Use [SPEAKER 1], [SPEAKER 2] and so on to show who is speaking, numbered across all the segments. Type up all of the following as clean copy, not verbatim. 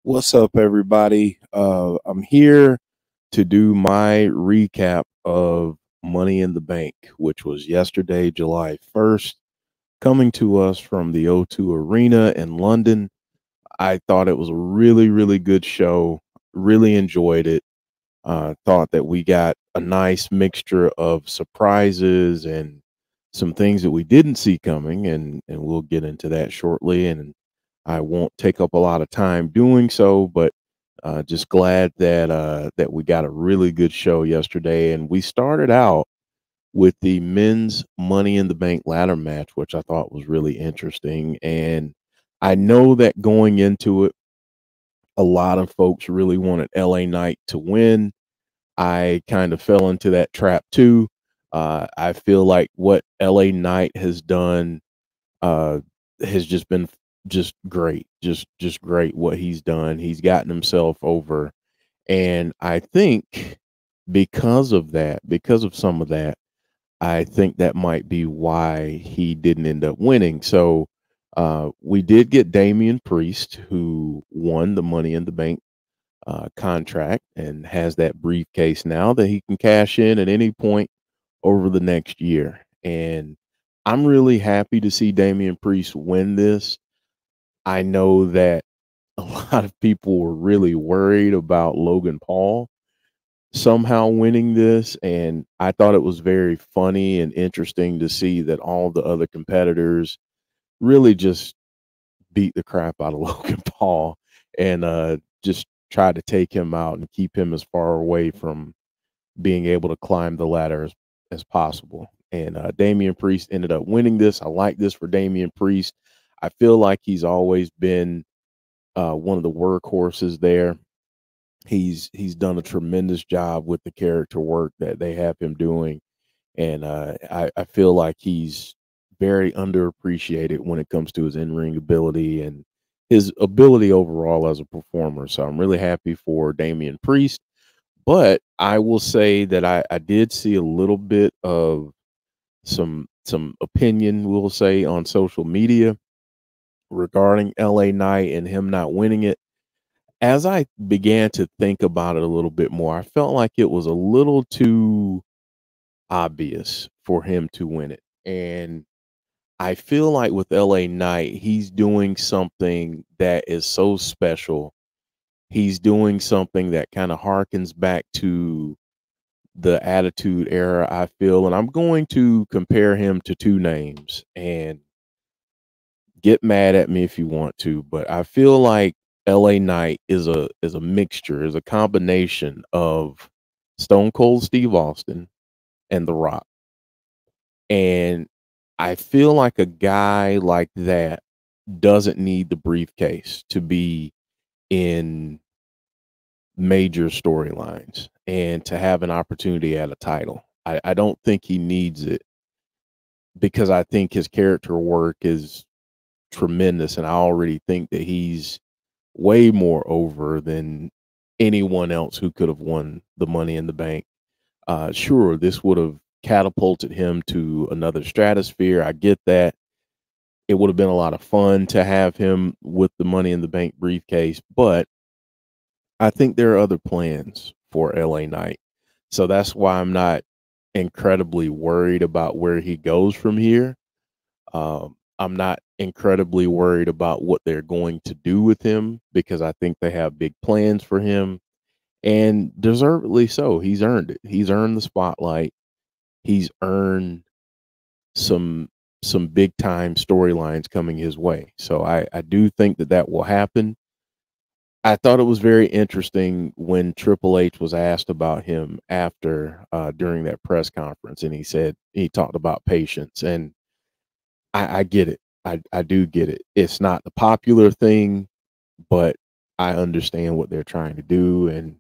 [SPEAKER 1] What's up, everybody? I'm here to do my recap of Money in the Bank, which was yesterday, July 1st, coming to us from the O2 Arena in London. I thought it was a really, really good show. Really enjoyed it. Thought that we got a nice mixture of surprises and some things that we didn't see coming, and we'll get into that shortly. And I won't take up a lot of time doing so, but just glad that we got a really good show yesterday, and we started out with the men's Money in the Bank ladder match, which I thought was really interesting. And I know that going into it, a lot of folks really wanted LA Knight to win. I kind of fell into that trap too. I feel like what LA Knight has done uh, has just been just great, just great what he's done. He's gotten himself over, and I think because of that, because of some of that, I think that might be why he didn't end up winning. So we did get Damien Priest, who won the Money in the Bank contract and has that briefcase now that he can cash in at any point over the next year. And I'm really happy to see Damian Priest win this. I know that a lot of people were really worried about Logan Paul somehow winning this. And I thought it was very funny and interesting to see that all the other competitors really just beat the crap out of Logan Paul and just try to take him out and keep him as far away from being able to climb the ladder as possible. And Damian Priest ended up winning this. I like this for Damian Priest. I feel like he's always been one of the workhorses there. He's done a tremendous job with the character work that they have him doing, and I feel like he's very underappreciated when it comes to his in-ring ability and his ability overall as a performer. So I'm really happy for Damian Priest. But I will say that I did see a little bit of some opinion, we'll say, on social media regarding LA Knight and him not winning it. As I began to think about it a little bit more, I felt like it was a little too obvious for him to win it. And I feel like with LA Knight, he's doing something that is so special. He's doing something that kind of harkens back to the Attitude Era, I feel. And I'm going to compare him to two names, and get mad at me if you want to, but I feel like LA Knight is a mixture, is a combination of Stone Cold Steve Austin and The Rock. And I feel like a guy like that doesn't need the briefcase to be in major storylines and to have an opportunity at a title. I don't think he needs it because I think his character work is tremendous, and I already think that he's way more over than anyone else who could have won the Money in the Bank. Sure, this would have catapulted him to another stratosphere. I get that. It would have been a lot of fun to have him with the Money in the Bank briefcase, but I think there are other plans for LA Knight. So that's why I'm not incredibly worried about where he goes from here. I'm not incredibly worried about what they're going to do with him because I think they have big plans for him, and deservedly so. He's earned it. He's earned the spotlight. He's earned some some big time storylines coming his way. So I do think that that will happen. I thought it was very interesting when Triple H was asked about him after during that press conference, and he said he talked about patience, and I get it. I do get it. It's not the popular thing, but I understand what they're trying to do. And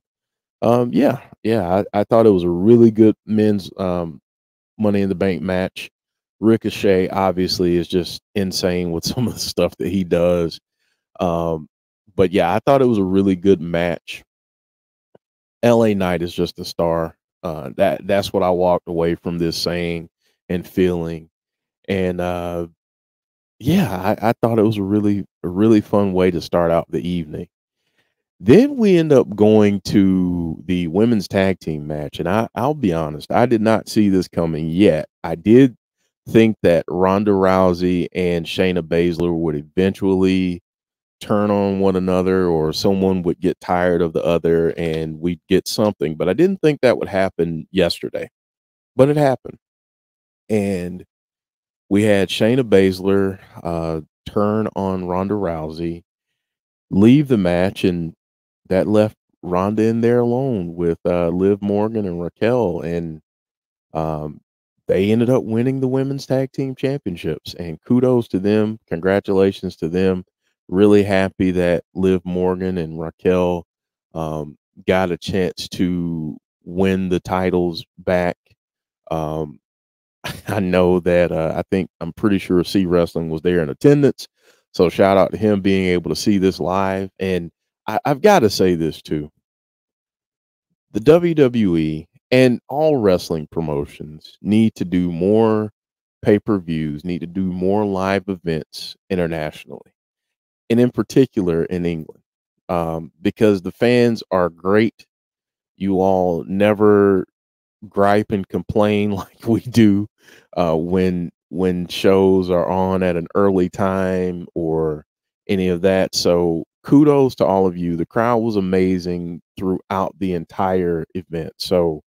[SPEAKER 1] yeah, I thought it was a really good men's Money in the Bank match. Ricochet obviously is just insane with some of the stuff that he does. Um, but yeah, I thought it was a really good match. LA Knight is just a star. That's what I walked away from this saying and feeling. And yeah, I thought it was a really fun way to start out the evening. Then we end up going to the women's tag team match, and I'll be honest, I did not see this coming yet. I did think that Ronda Rousey and Shayna Baszler would eventually turn on one another, or someone would get tired of the other and we'd get something, but I didn't think that would happen yesterday. But it happened. And we had Shayna Baszler turn on Ronda Rousey, leave the match, and that left Ronda in there alone with Liv Morgan and Raquel, and um, they ended up winning the women's tag team championships. And kudos to them, congratulations to them. Really happy that Liv Morgan and Raquel um, got a chance to win the titles back. Um, I know that I'm pretty sure C Wrestling was there in attendance. So shout out to him being able to see this live. And I've got to say this too. The WWE and all wrestling promotions need to do more pay-per-views, need to do more live events internationally, and in particular in England, because the fans are great. You all never gripe and complain like we do when shows are on at an early time or any of that. So kudos to all of you. The crowd was amazing throughout the entire event. So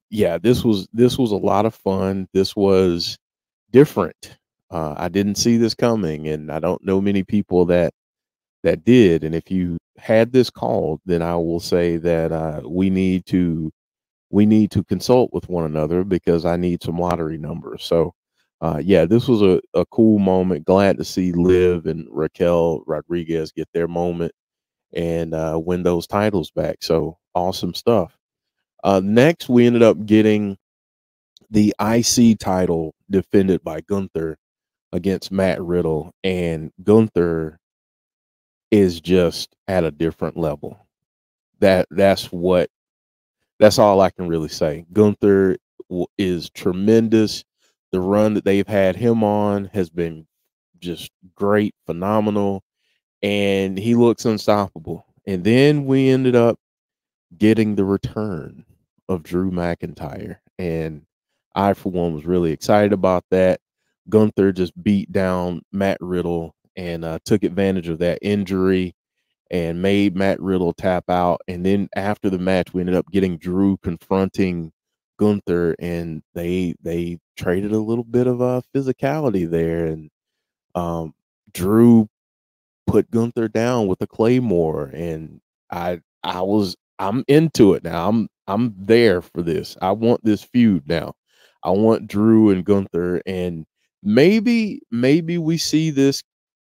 [SPEAKER 1] yeah, this was a lot of fun. This was different. I didn't see this coming, and I don't know many people that did. And if you had this called, then I will say that we need to consult with one another because I need some lottery numbers. So, yeah, this was a cool moment. Glad to see Liv and Raquel Rodriguez get their moment and win those titles back. So awesome stuff. Next, we ended up getting the IC title defended by Gunther against Matt Riddle, and Gunther is just at a different level. That's all I can really say. Gunther is tremendous. The run that they've had him on has been just great, phenomenal, and he looks unstoppable. And then we ended up getting the return of Drew McIntyre, and I, for one, was really excited about that. Gunther just beat down Matt Riddle and took advantage of that injury and made Matt Riddle tap out. And then after the match, we ended up getting Drew confronting Gunther, and they traded a little bit of physicality there. And um, Drew put Gunther down with a claymore, and I'm into it now. I'm there for this. I want this feud now. I want Drew and Gunther, and maybe we see this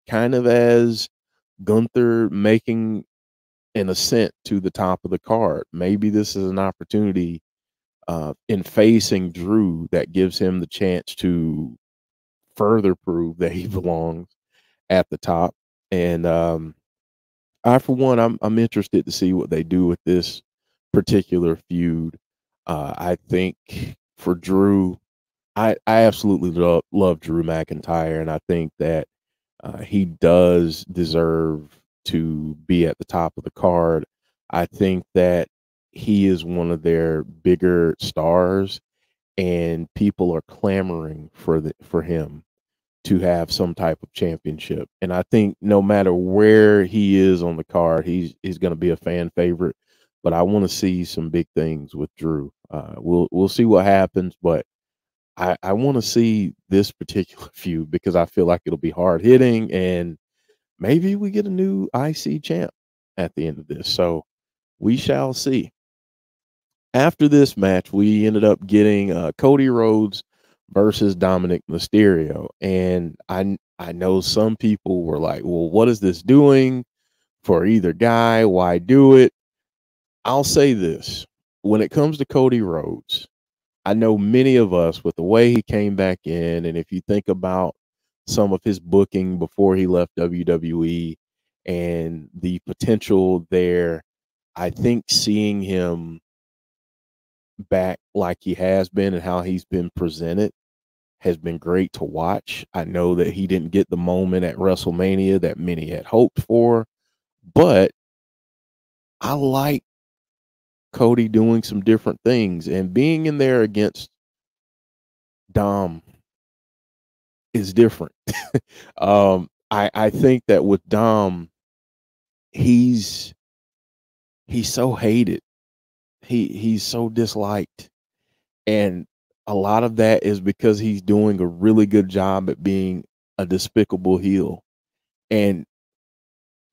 [SPEAKER 1] kind of as Gunther making an ascent to the top of the card. Maybe this is an opportunity in facing Drew that gives him the chance to further prove that he belongs at the top. And I, for one, I'm interested to see what they do with this particular feud. I think for Drew, I absolutely love Drew McIntyre, and I think that he does deserve to be at the top of the card. I think that he is one of their bigger stars, and people are clamoring for him to have some type of championship. And I think no matter where he is on the card, he's going to be a fan favorite. But I want to see some big things with Drew. We'll see what happens, but I want to see this particular feud because I feel like it'll be hard hitting, and maybe we get a new IC champ at the end of this. So we shall see. After this match, we ended up getting Cody Rhodes versus Dominic Mysterio, and I know some people were like, "Well, what is this doing for either guy? Why do it?" I'll say this: when it comes to Cody Rhodes, I know many of us, with the way he came back in, and if you think about some of his booking before he left WWE and the potential there, I think seeing him back like he has been and how he's been presented has been great to watch. I know that he didn't get the moment at WrestleMania that many had hoped for, but I like Cody doing some different things, and being in there against Dom is different. I think that with Dom, he's so hated. He's so disliked. And a lot of that is because he's doing a really good job at being a despicable heel. And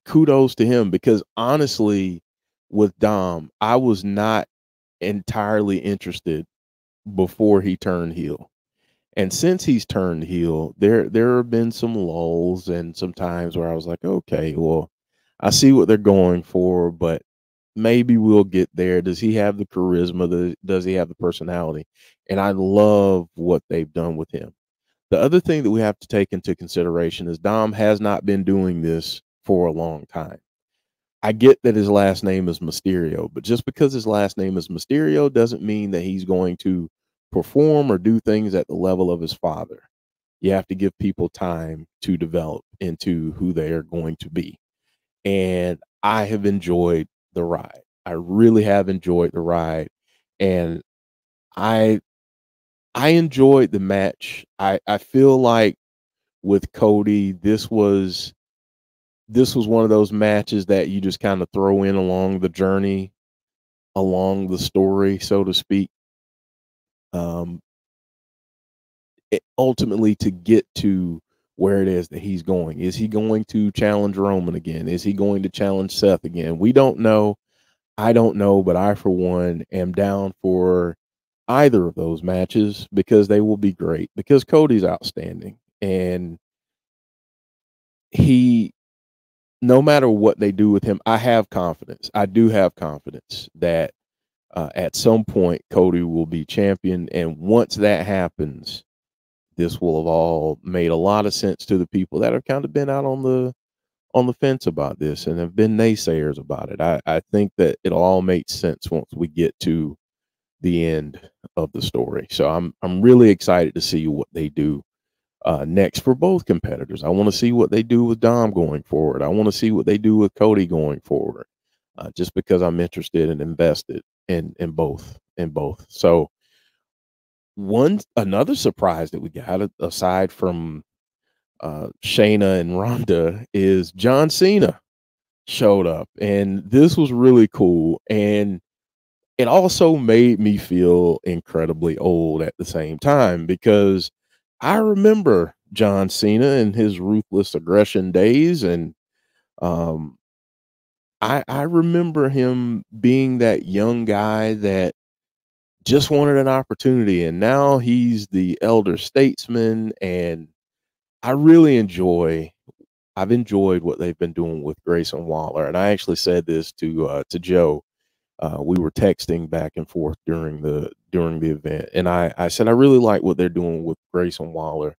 [SPEAKER 1] kudos to him, because honestly, with Dom, I was not entirely interested before he turned heel. And since he's turned heel, there have been some lulls and some times where I was like, okay, well, I see what they're going for, but maybe we'll get there. Does he have the charisma? Does he have the personality? And I love what they've done with him. The other thing that we have to take into consideration is Dom has not been doing this for a long time. I get that his last name is Mysterio, but just because his last name is Mysterio doesn't mean that he's going to perform or do things at the level of his father. You have to give people time to develop into who they are going to be. And I have enjoyed the ride. I really have enjoyed the ride. And I enjoyed the match. I feel like with Cody, this was one of those matches that you just kind of throw in along the journey, along the story, so to speak. Um, ultimately to get to where it is that he's going. Is he going to challenge Roman again? Is he going to challenge Seth again? We don't know. I don't know, but I, for one, am down for either of those matches because they will be great. Because Cody's outstanding, and he, no matter what they do with him, I have confidence. I do have confidence that at some point Cody will be champion, and once that happens, this will have all made a lot of sense to the people that have kind of been out on the fence about this and have been naysayers about it. I think that it'll all make sense once we get to the end of the story. So I'm really excited to see what they do next for both competitors. I want to see what they do with Dom going forward. I want to see what they do with Cody going forward. Just because I'm interested and invested in both. So another surprise that we got aside from Shayna and Ronda is John Cena showed up, and this was really cool. And it also made me feel incredibly old at the same time because I remember John Cena and his ruthless aggression days, and um, I remember him being that young guy that just wanted an opportunity, and now he's the elder statesman, and I really I've enjoyed what they've been doing with Grayson Waller. And I actually said this to Joe. We were texting back and forth during the event, and I said I really like what they're doing with Grayson Waller.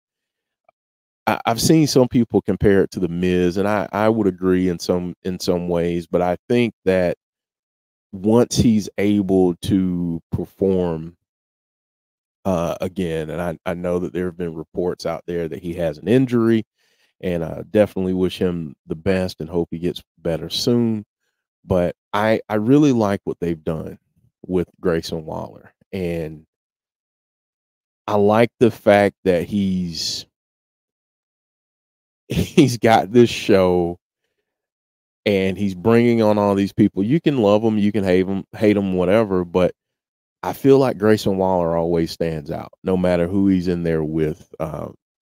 [SPEAKER 1] I've seen some people compare it to the Miz, and I would agree in some ways, but I think that once he's able to perform again, and I know that there have been reports out there that he has an injury, and I definitely wish him the best and hope he gets better soon. But I really like what they've done with Grayson Waller, and I like the fact that he's got this show and he's bringing on all these people. You can love them, you can hate them, whatever. But I feel like Grayson Waller always stands out, no matter who he's in there with.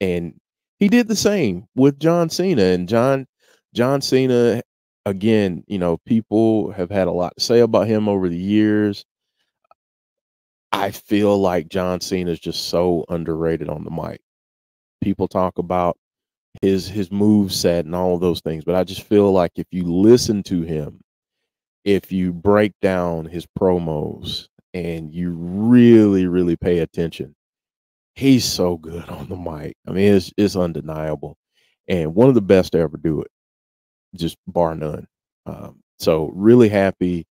[SPEAKER 1] And he did the same with John Cena. And John Cena, again, people have had a lot to say about him over the years. I feel like John Cena is just so underrated on the mic. People talk about his move set and all of those things, but I just feel like if you listen to him, if you break down his promos and you really, really pay attention, he's so good on the mic. I mean, it's undeniable, and one of the best to ever do it, just bar none. So really happy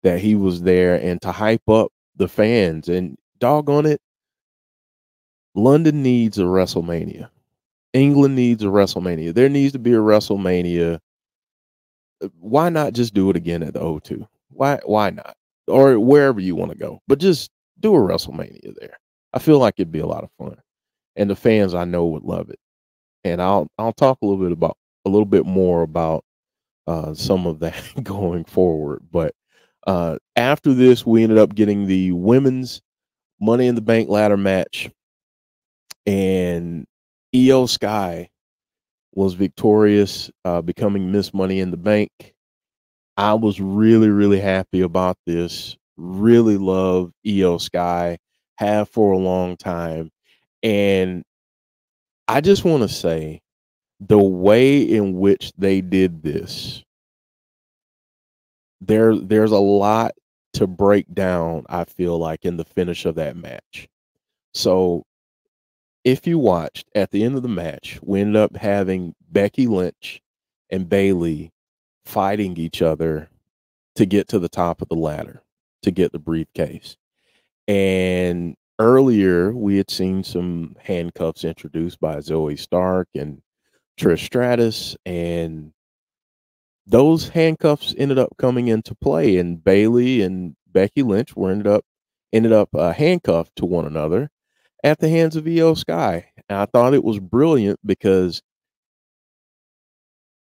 [SPEAKER 1] that he was there and to hype up the fans. And doggone it, London needs a WrestleMania. England needs a WrestleMania. There needs to be a WrestleMania. Why not just do it again at the O2? Why not? Or wherever you want to go, but just do a WrestleMania there. I feel like it'd be a lot of fun, and the fans I know would love it. And I'll talk a little bit more about some of that going forward. But after this, we ended up getting the women's Money in the Bank ladder match, and Io Sky was victorious, becoming Miss Money in the Bank. I was really, really happy about this. Really love Io Sky, have for a long time. And I just want to say the way in which they did this, there's a lot to break down, I feel like, in the finish of that match. So if you watched at the end of the match, we ended up having Becky Lynch and Bayley fighting each other to get to the top of the ladder to get the briefcase. And earlier we had seen some handcuffs introduced by Zoe Stark and Trish Stratus, and those handcuffs ended up coming into play, and Bayley and Becky Lynch were ended up handcuffed to one another at the hands of Io Sky. And I thought it was brilliant because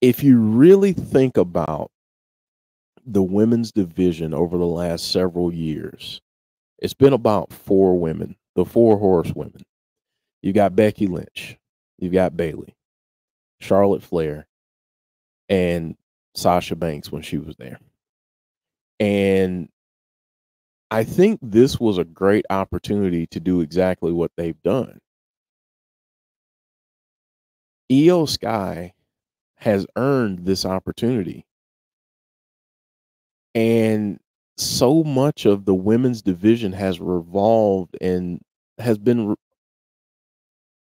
[SPEAKER 1] if you really think about the women's division over the last several years, it's been about four women, the four horsewomen. You got Becky Lynch, you've got Bayley, Charlotte Flair, and Sasha Banks when she was there. And I think this was a great opportunity to do exactly what they've done. Io Sky has earned this opportunity. And so much of the women's division has revolved and has been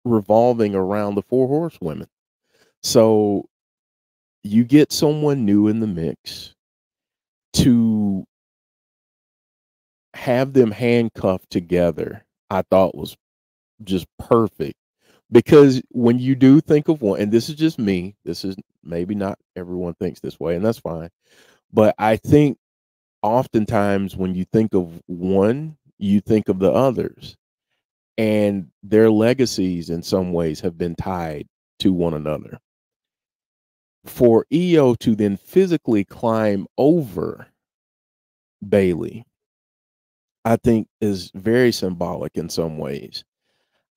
[SPEAKER 1] revolving around the four horsewomen. So you get someone new in the mix to have them handcuffed together, I thought was just perfect. Because when you do think of one, and this is just me, this is maybe not everyone thinks this way, and that's fine. But I think oftentimes when you think of one, you think of the others. And their legacies in some ways have been tied to one another. For Io to then physically climb over Bayley, I think is very symbolic in some ways.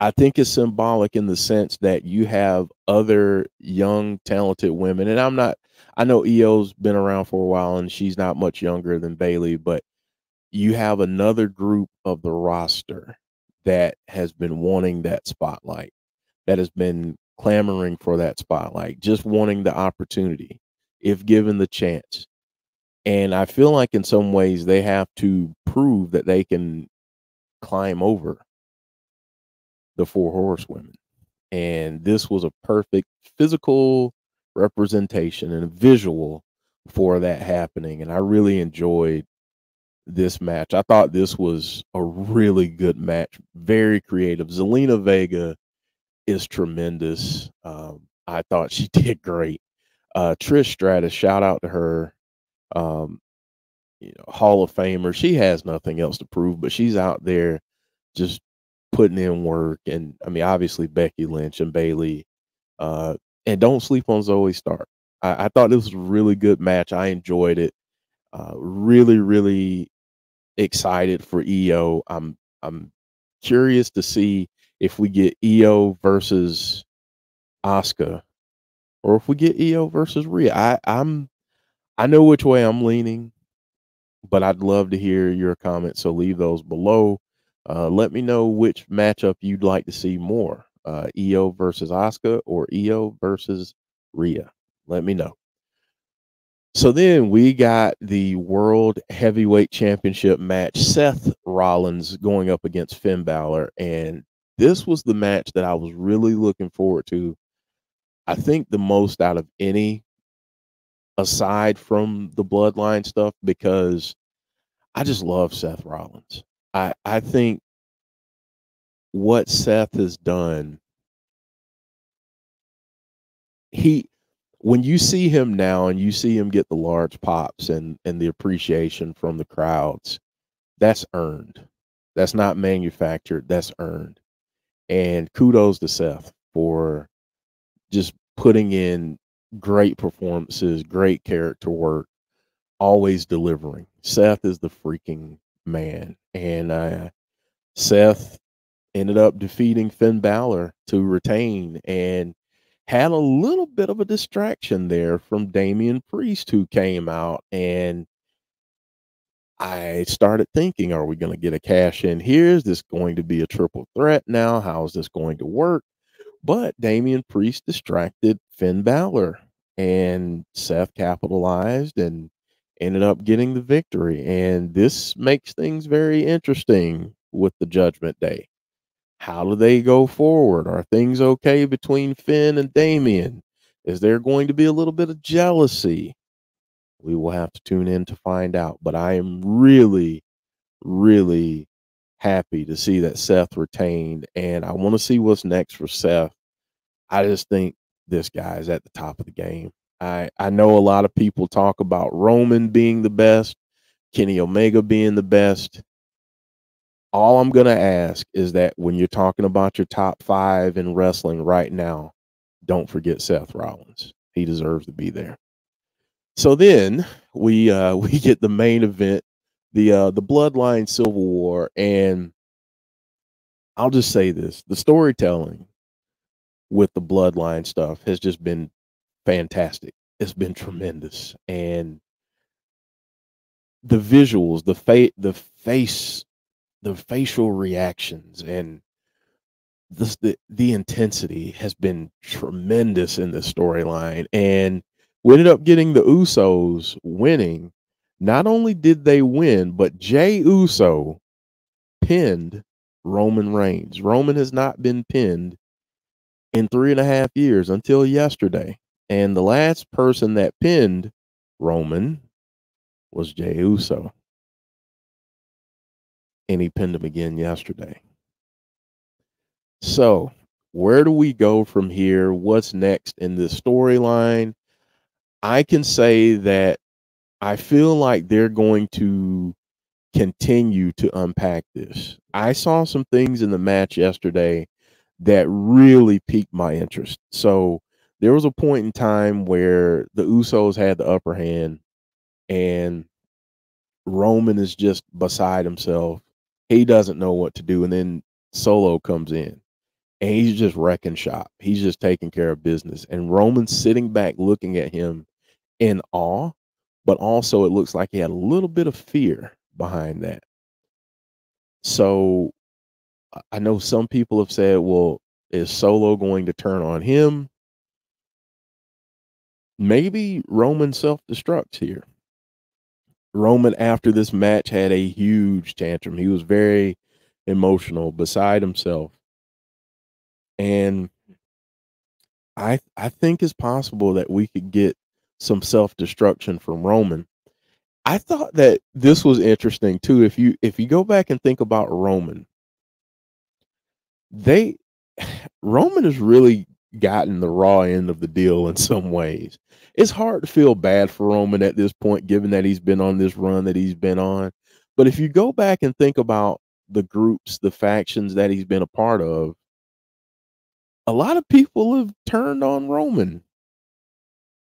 [SPEAKER 1] I think it's symbolic in the sense that you have other young, talented women. And I know Io's been around for a while and she's not much younger than Bayley, but you have another group of the roster that has been wanting that spotlight, that has been clamoring for that spotlight, just wanting the opportunity if given the chance. And I feel like in some ways they have to prove that they can climb over the four horsewomen. And this was a perfect physical representation and a visual for that happening. And I really enjoyed this match. I thought this was a really good match, very creative. Zelina Vega is tremendous. I thought she did great. Trish Stratus, shout out to her. Um, Hall of Famer. She has nothing else to prove, but she's out there just putting in work. And I mean, obviously Becky Lynch and Bayley. And don't sleep on Zoe Stark. I thought this was a really good match. I enjoyed it. Really, really excited for Io. I'm curious to see if we get Io versus Asuka or if we get Io versus Rhea. I know which way I'm leaning, but I'd love to hear your comments. So leave those below. Let me know which matchup you'd like to see more. Io versus Asuka or Io versus Rhea. Let me know. So then we got the World Heavyweight Championship match. Seth Rollins going up against Finn Balor. And this was the match that I was really looking forward to. I think the most out of any, aside from the bloodline stuff, because I just love Seth Rollins. I think what Seth has done, he when you see him now and you see him get the large pops and the appreciation from the crowds, that's earned. That's not manufactured. That's earned. And kudos to Seth for just putting in great performances, great character work, always delivering. Seth is the freaking man. And Seth ended up defeating Finn Balor to retain and had a little bit of a distraction there from Damien Priest, who came out. And I started thinking, are we going to get a cash in here? Is this going to be a triple threat now? How is this going to work? But Damien Priest distracted Finn Balor, and Seth capitalized and ended up getting the victory. And this makes things very interesting with the Judgment Day. How do they go forward? Are things okay between Finn and Damien? Is there going to be a little bit of jealousy? We will have to tune in to find out. But I am really, really happy to see that Seth retained, and I want to see what's next for Seth. I just think this guy is at the top of the game. I know a lot of people talk about Roman being the best, Kenny Omega being the best. All I'm going to ask is that when you're talking about your top 5 in wrestling right now, don't forget Seth Rollins. He deserves to be there. So then we get the main event, the Bloodline Civil War, and I'll just say this: the storytelling with the Bloodline stuff has just been fantastic. It's been tremendous, and the visuals, the facial reactions, and the intensity has been tremendous in the storyline. And we ended up getting the Usos winning. Not only did they win, but Jey Uso pinned Roman Reigns. Roman has not been pinned in 3.5 years until yesterday. And the last person that pinned Roman was Jey Uso. And he pinned him again yesterday. So, where do we go from here? What's next in this storyline? I can say that I feel like they're going to continue to unpack this. I saw some things in the match yesterday that really piqued my interest. So, there was a point in time where the Usos had the upper hand and Roman is just beside himself. He doesn't know what to do. And then Solo comes in and he's just wrecking shop. He's just taking care of business. And Roman's sitting back looking at him in awe, but also it looks like he had a little bit of fear behind that. So I know some people have said, well, is Solo going to turn on him? Maybe Roman self-destructs here. Roman, after this match, had a huge tantrum. He was very emotional, beside himself. And I think it's possible that we could get some self-destruction from Roman. I thought that this was interesting too. If you go back and think about Roman, they Roman has really gotten the raw end of the deal in some ways. It's hard to feel bad for Roman at this point, given that he's been on this run that he's been on. But if you go back and think about the groups, the factions that he's been a part of, a lot of people have turned on Roman.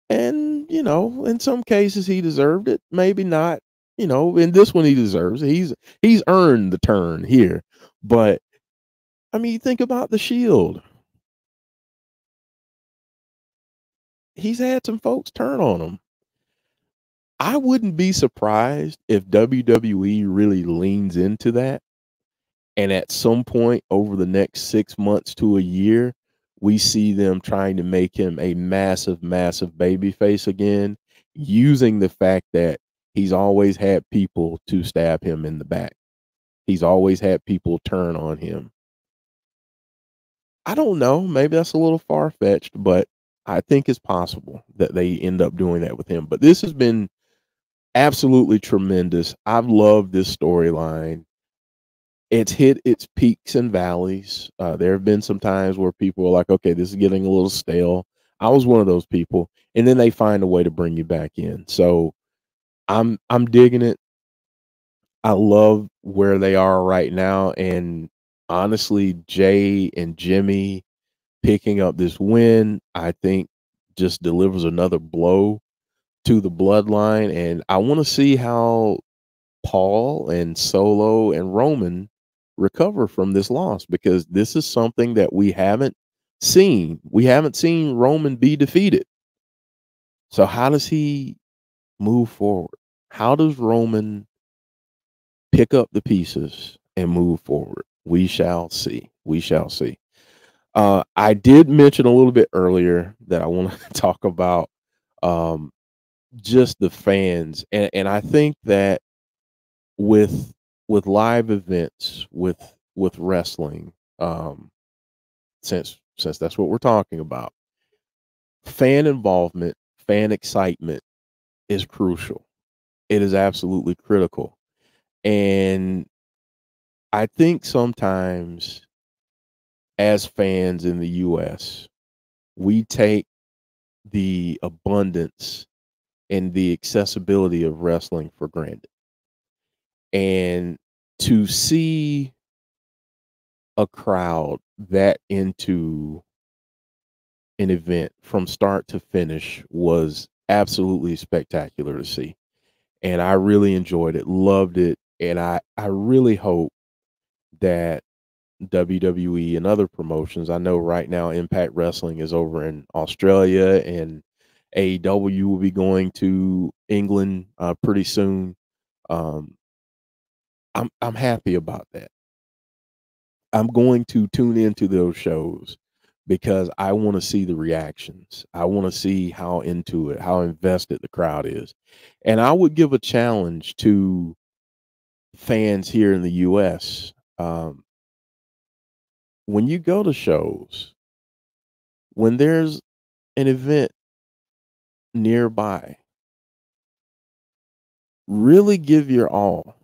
[SPEAKER 1] And, in some cases he deserved it, maybe not. In this one he deserves it. He's earned the turn here. But I mean, think about the Shield. He's had some folks turn on him. I wouldn't be surprised if WWE really leans into that. And at some point over the next 6 months to a year, we see them trying to make him a massive, massive baby face again, using the fact that he's always had people to stab him in the back. He's always had people turn on him. I don't know. Maybe that's a little far-fetched, but I think it's possible that they end up doing that with him. But this has been absolutely tremendous. I've loved this storyline. It's hit its peaks and valleys. There have been some times where people are like, okay, this is getting a little stale. I was one of those people, and then they find a way to bring you back in. So I'm digging it. I love where they are right now, and honestly, Jay and Jimmy picking up this win, I think, just delivers another blow to the bloodline, and I want to see how Paul and Solo and Roman recover from this loss, because this is something that we haven't seen. We haven't seen Roman be defeated. So how does he move forward? How does Roman pick up the pieces and move forward? We shall see. We shall see. I did mention a little bit earlier that I want to talk about um, just the fans, and I think that with live events, with wrestling, um, since that's what we're talking about, fan involvement, fan excitement is crucial. It is absolutely critical, and I think sometimes as fans in the U.S., we take the abundance and the accessibility of wrestling for granted. And to see a crowd that into an event from start to finish was absolutely spectacular to see. And I really enjoyed it, loved it. And I really hope that WWE and other promotions, I know right now Impact Wrestling is over in Australia, and AEW will be going to England pretty soon. Um, I'm happy about that. I'm going to tune into those shows because I want to see the reactions. I want to see how into it, how invested the crowd is. And I would give a challenge to fans here in the US. When you go to shows, when there's an event nearby, really give your all.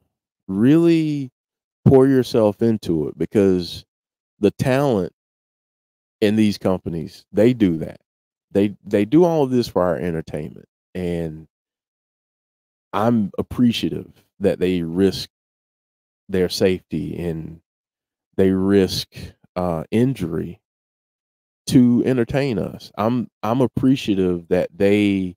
[SPEAKER 1] Really pour yourself into it, because the talent in these companies, they do that. They do all of this for our entertainment, and I'm appreciative that they risk their safety and they risk injury to entertain us. I'm appreciative that they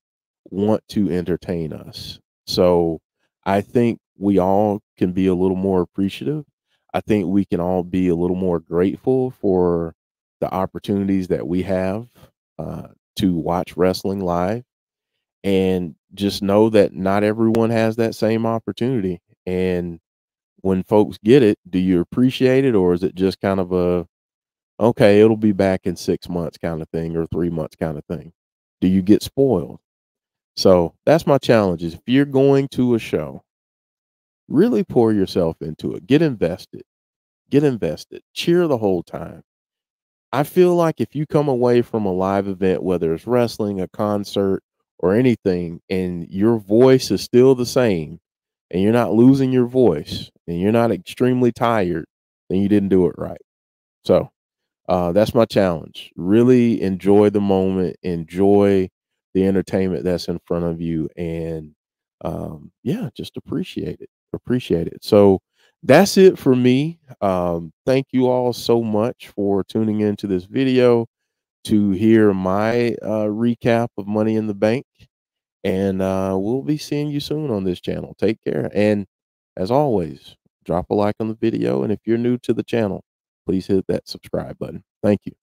[SPEAKER 1] want to entertain us. So I think we all can be a little more appreciative. I think we can all be a little more grateful for the opportunities that we have to watch wrestling live, and just know that not everyone has that same opportunity. And when folks get it, do you appreciate it, or is it just kind of a, okay, it'll be back in 6 months kind of thing, or 3 months kind of thing? Do you get spoiled? So that's my challenge: is if you're going to a show, really pour yourself into it. Get invested, cheer the whole time. I feel like if you come away from a live event, whether it's wrestling, a concert, or anything, and your voice is still the same, and you're not losing your voice, and you're not extremely tired, then you didn't do it right. So that's my challenge. Really enjoy the moment, enjoy the entertainment that's in front of you, and yeah, just appreciate it. Appreciate it. So that's it for me. Thank you all so much for tuning into this video to hear my recap of Money in the Bank. And we'll be seeing you soon on this channel. Take care. And as always, drop a like on the video. And if you're new to the channel, please hit that subscribe button. Thank you.